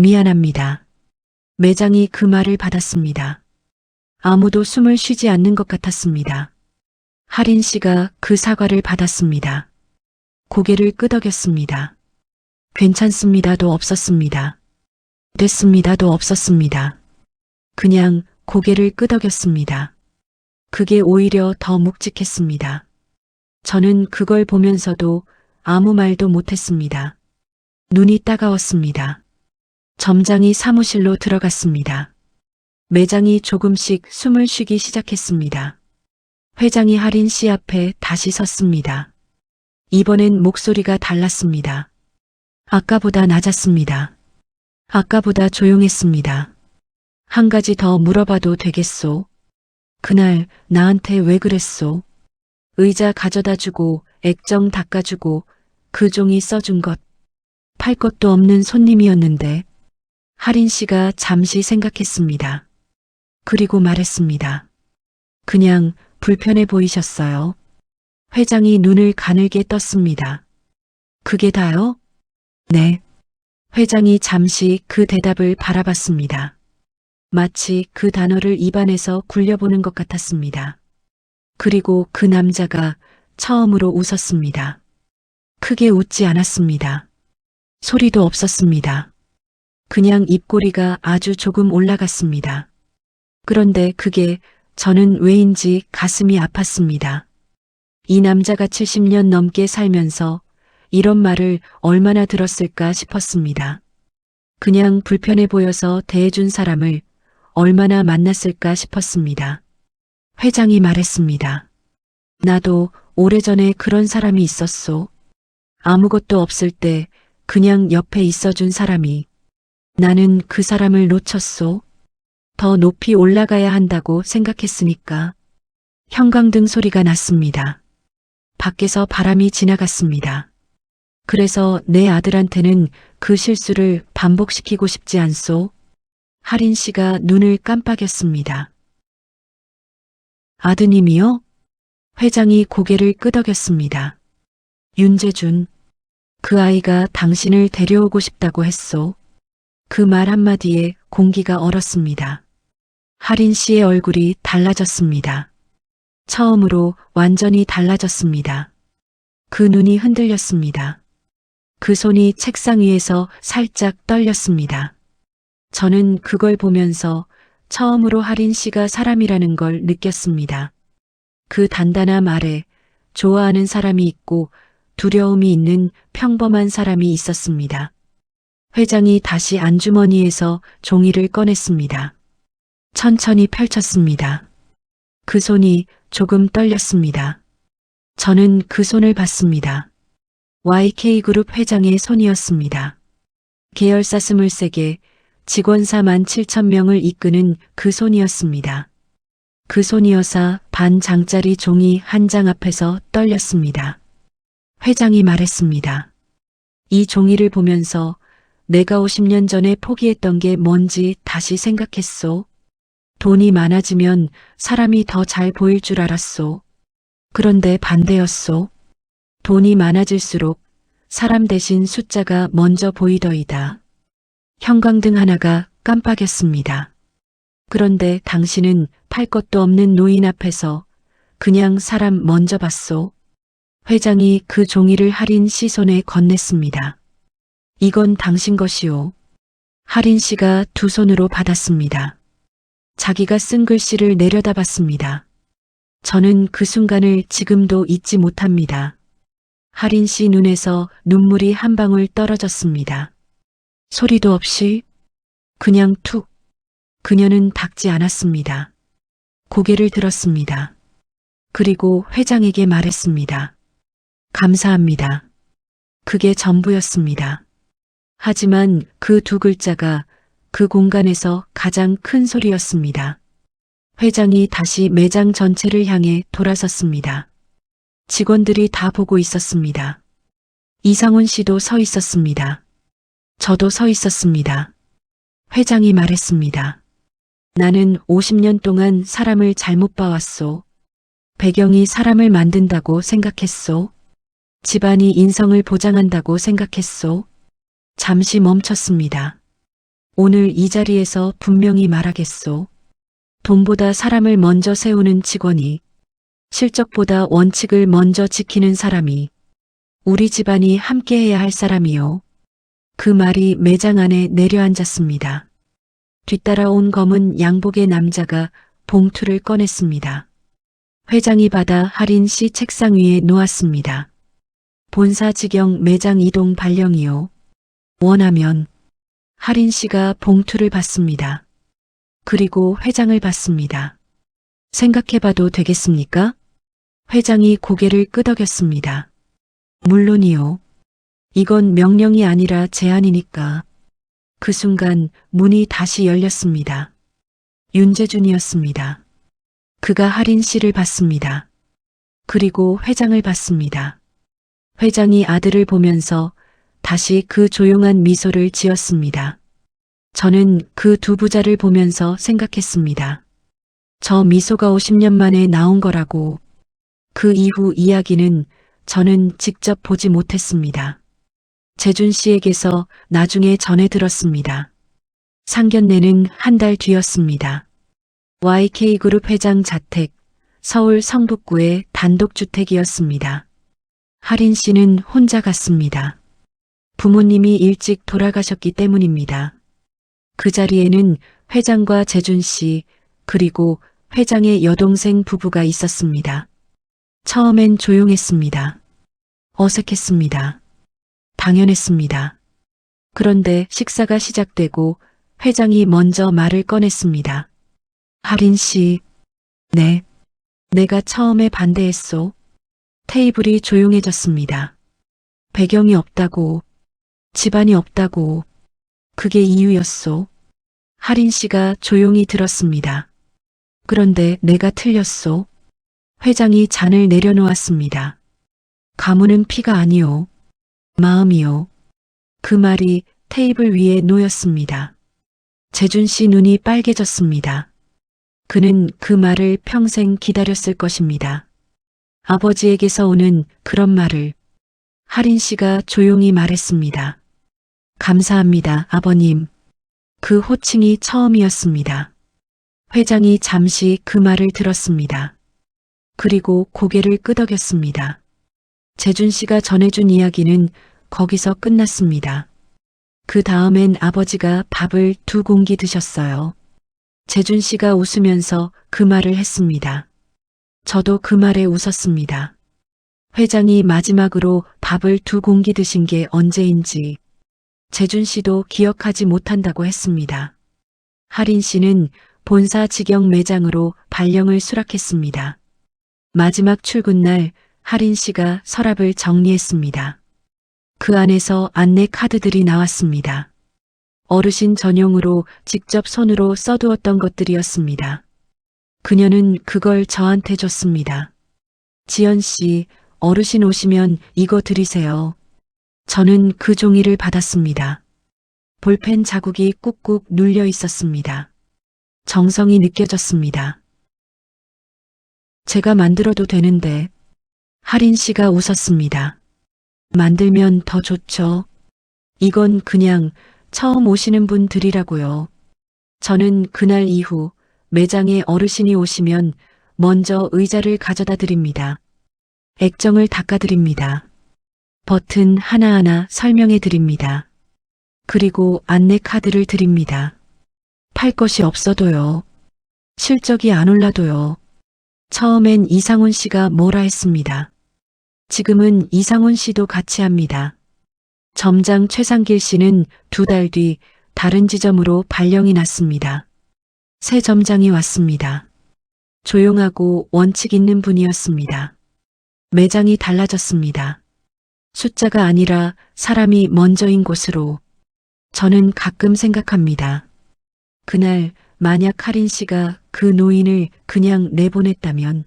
미안합니다. 매장이 그 말을 받았습니다. 아무도 숨을 쉬지 않는 것 같았습니다. 할인 씨가 그 사과를 받았습니다. 고개를 끄덕였습니다. 괜찮습니다도 없었습니다. 됐습니다도 없었습니다. 그냥 고개를 끄덕였습니다. 그게 오히려 더 묵직했습니다. 저는 그걸 보면서도 아무 말도 못했습니다. 눈이 따가웠습니다. 점장이 사무실로 들어갔습니다. 매장이 조금씩 숨을 쉬기 시작했습니다. 회장이 할인 씨 앞에 다시 섰습니다. 이번엔 목소리가 달랐습니다. 아까보다 낮았습니다. 아까보다 조용했습니다. 한 가지 더 물어봐도 되겠소? 그날 나한테 왜 그랬소? 의자 가져다 주고 액정 닦아주고 그 종이 써준 것. 팔 것도 없는 손님이었는데. 할인 씨가 잠시 생각했습니다. 그리고 말했습니다. 그냥 불편해 보이셨어요. 회장이 눈을 가늘게 떴습니다. 그게 다요? 네. 회장이 잠시 그 대답을 바라봤습니다. 마치 그 단어를 입안에서 굴려보는 것 같았습니다. 그리고 그 남자가 처음으로 웃었습니다. 크게 웃지 않았습니다. 소리도 없었습니다. 그냥 입꼬리가 아주 조금 올라갔습니다. 그런데 그게 저는 왜인지 가슴이 아팠습니다. 이 남자가 70년 넘게 살면서 이런 말을 얼마나 들었을까 싶었습니다. 그냥 불편해 보여서 대해준 사람을 얼마나 만났을까 싶었습니다. 회장이 말했습니다. 나도 오래전에 그런 사람이 있었소. 아무것도 없을 때 그냥 옆에 있어준 사람이. 나는 그 사람을 놓쳤소. 더 높이 올라가야 한다고 생각했으니까. 형광등 소리가 났습니다. 밖에서 바람이 지나갔습니다. 그래서 내 아들한테는 그 실수를 반복시키고 싶지 않소. 할인 씨가 눈을 깜빡였습니다. 아드님이요? 회장이 고개를 끄덕였습니다. 윤재준, 그 아이가 당신을 데려오고 싶다고 했소. 그 말 한마디에 공기가 얼었습니다. 할인 씨의 얼굴이 달라졌습니다. 처음으로 완전히 달라졌습니다. 그 눈이 흔들렸습니다. 그 손이 책상 위에서 살짝 떨렸습니다. 저는 그걸 보면서 처음으로 할인 씨가 사람이라는 걸 느꼈습니다. 그 단단함 아래 좋아하는 사람이 있고 두려움이 있는 평범한 사람이 있었습니다. 회장이 다시 안주머니에서 종이를 꺼냈습니다. 천천히 펼쳤습니다. 그 손이 조금 떨렸습니다. 저는 그 손을 봤습니다. YK그룹 회장의 손이었습니다. 계열사 23개, 직원사 17,000명을 이끄는 그 손이었습니다. 그 손이어사 반 장짜리 종이 한 장 앞에서 떨렸습니다. 회장이 말했습니다. 이 종이를 보면서 내가 50년 전에 포기했던 게 뭔지 다시 생각했소. 돈이 많아지면 사람이 더 잘 보일 줄 알았소. 그런데 반대였소. 돈이 많아질수록 사람 대신 숫자가 먼저 보이더이다. 형광등 하나가 깜빡였습니다. 그런데 당신은 팔 것도 없는 노인 앞에서 그냥 사람 먼저 봤소. 회장이 그 종이를 할인 씨 손에 건넸습니다. 이건 당신 것이오. 할인 씨가 두 손으로 받았습니다. 자기가 쓴 글씨를 내려다봤습니다. 저는 그 순간을 지금도 잊지 못합니다. 할인 씨 눈에서 눈물이 한 방울 떨어졌습니다. 소리도 없이 그냥 툭. 그녀는 닦지 않았습니다. 고개를 들었습니다. 그리고 회장에게 말했습니다. 감사합니다. 그게 전부였습니다. 하지만 그 두 글자가 그 공간에서 가장 큰 소리였습니다. 회장이 다시 매장 전체를 향해 돌아섰습니다. 직원들이 다 보고 있었습니다. 이상훈 씨도 서 있었습니다. 저도 서 있었습니다. 회장이 말했습니다. 나는 50년 동안 사람을 잘못 봐왔소. 배경이 사람을 만든다고 생각했소. 집안이 인성을 보장한다고 생각했소. 잠시 멈췄습니다. 오늘 이 자리에서 분명히 말하겠소. 돈보다 사람을 먼저 세우는 직원이, 실적보다 원칙을 먼저 지키는 사람이, 우리 집안이 함께해야 할 사람이요. 그 말이 매장 안에 내려앉았습니다. 뒤따라온 검은 양복의 남자가 봉투를 꺼냈습니다. 회장이 받아 할인 씨 책상 위에 놓았습니다. 본사 직영 매장 이동 발령이요. 원하면. 할인 씨가 봉투를 받습니다. 그리고 회장을 받습니다. 생각해봐도 되겠습니까? 회장이 고개를 끄덕였습니다. 물론이요. 이건 명령이 아니라 제안이니까. 그 순간 문이 다시 열렸습니다. 윤재준이었습니다. 그가 할인 씨를 받습니다. 그리고 회장을 받습니다. 회장이 아들을 보면서 다시 그 조용한 미소를 지었습니다. 저는 그 두 부자를 보면서 생각했습니다. 저 미소가 50년 만에 나온 거라고. 그 이후 이야기는 저는 직접 보지 못했습니다. 재준 씨에게서 나중에 전해 들었습니다. 상견례는 한 달 뒤였습니다. YK그룹 회장 자택, 서울 성북구의 단독주택이었습니다. 할인 씨는 혼자 갔습니다. 부모님이 일찍 돌아가셨기 때문입니다. 그 자리에는 회장과 재준 씨, 그리고 회장의 여동생 부부가 있었습니다. 처음엔 조용했습니다. 어색했습니다. 당연했습니다. 그런데 식사가 시작되고 회장이 먼저 말을 꺼냈습니다. 할인 씨, 네. 내가 처음에 반대했소. 테이블이 조용해졌습니다. 배경이 없다고, 집안이 없다고, 그게 이유였소. 할인 씨가 조용히 들었습니다. 그런데 내가 틀렸소. 회장이 잔을 내려놓았습니다. 가문은 피가 아니오. 마음이요. 그 말이 테이블 위에 놓였습니다. 재준 씨 눈이 빨개졌습니다. 그는 그 말을 평생 기다렸을 것입니다. 아버지에게서 오는 그런 말을. 할인 씨가 조용히 말했습니다. 감사합니다, 아버님. 그 호칭이 처음이었습니다. 회장이 잠시 그 말을 들었습니다. 그리고 고개를 끄덕였습니다. 재준 씨가 전해준 이야기는 거기서 끝났습니다. 그 다음엔 아버지가 밥을 2공기 드셨어요. 재준 씨가 웃으면서 그 말을 했습니다. 저도 그 말에 웃었습니다. 회장이 마지막으로 밥을 2공기 드신 게 언제인지 재준 씨도 기억하지 못한다고 했습니다. 할인 씨는 본사 직영 매장으로 발령을 수락했습니다. 마지막 출근 날 할인 씨가 서랍을 정리했습니다. 그 안에서 안내 카드들이 나왔습니다. 어르신 전용으로 직접 손으로 써두었던 것들이었습니다. 그녀는 그걸 저한테 줬습니다. 지연 씨, 어르신 오시면 이거 드리세요. 저는 그 종이를 받았습니다. 볼펜 자국이 꾹꾹 눌려 있었습니다. 정성이 느껴졌습니다. 제가 만들어도 되는데. 하린 씨가 웃었습니다. 만들면 더 좋죠. 이건 그냥 처음 오시는 분들이라고요. 저는 그날 이후 매장에 어르신이 오시면 먼저 의자를 가져다 드립니다. 액정을 닦아드립니다. 버튼 하나하나 설명해 드립니다. 그리고 안내 카드를 드립니다. 팔 것이 없어도요. 실적이 안 올라도요. 처음엔 이상훈 씨가 뭐라 했습니다. 지금은 이상훈 씨도 같이 합니다. 점장 최상길 씨는 2달 뒤 다른 지점으로 발령이 났습니다. 새 점장이 왔습니다. 조용하고 원칙 있는 분이었습니다. 매장이 달라졌습니다. 숫자가 아니라 사람이 먼저인 곳으로. 저는 가끔 생각합니다. 그날 만약 하린 씨가 그 노인을 그냥 내보냈다면,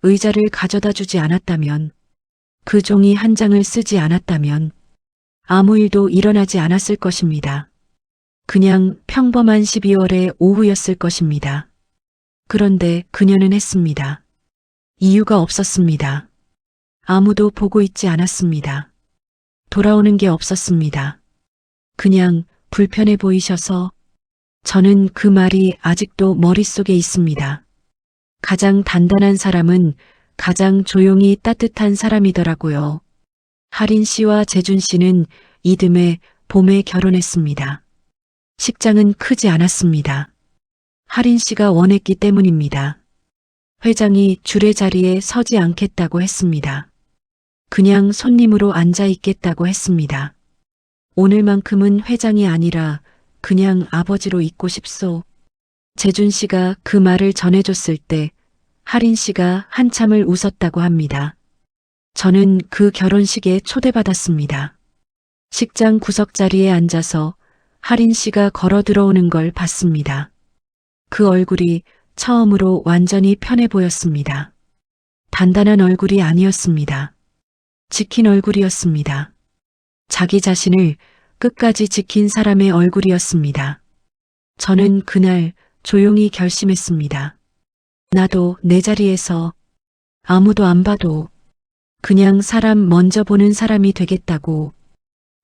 의자를 가져다 주지 않았다면, 그 종이 한 장을 쓰지 않았다면 아무 일도 일어나지 않았을 것입니다. 그냥 평범한 12월의 오후였을 것입니다. 그런데 그녀는 했습니다. 이유가 없었습니다. 아무도 보고 있지 않았습니다. 돌아오는 게 없었습니다. 그냥 불편해 보이셔서. 저는 그 말이 아직도 머릿속에 있습니다. 가장 단단한 사람은 가장 조용히 따뜻한 사람이더라고요. 하린 씨와 재준 씨는 이듬해 봄에 결혼했습니다. 식장은 크지 않았습니다. 하린 씨가 원했기 때문입니다. 회장이 줄의 자리에 서지 않겠다고 했습니다. 그냥 손님으로 앉아 있겠다고 했습니다. 오늘만큼은 회장이 아니라 그냥 아버지로 있고 싶소. 재준 씨가 그 말을 전해줬을 때 하린 씨가 한참을 웃었다고 합니다. 저는 그 결혼식에 초대받았습니다. 식장 구석자리에 앉아서 하린 씨가 걸어 들어오는 걸 봤습니다. 그 얼굴이 처음으로 완전히 편해 보였습니다. 단단한 얼굴이 아니었습니다. 지킨 얼굴이었습니다. 자기 자신을 끝까지 지킨 사람의 얼굴이었습니다. 저는 그날 조용히 결심했습니다. 나도 내 자리에서 아무도 안 봐도 그냥 사람 먼저 보는 사람이 되겠다고.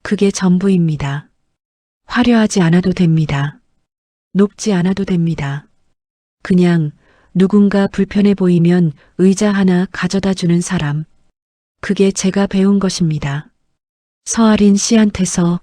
그게 전부입니다. 화려하지 않아도 됩니다. 높지 않아도 됩니다. 그냥 누군가 불편해 보이면 의자 하나 가져다 주는 사람. 그게 제가 배운 것입니다. 서아린 씨한테서.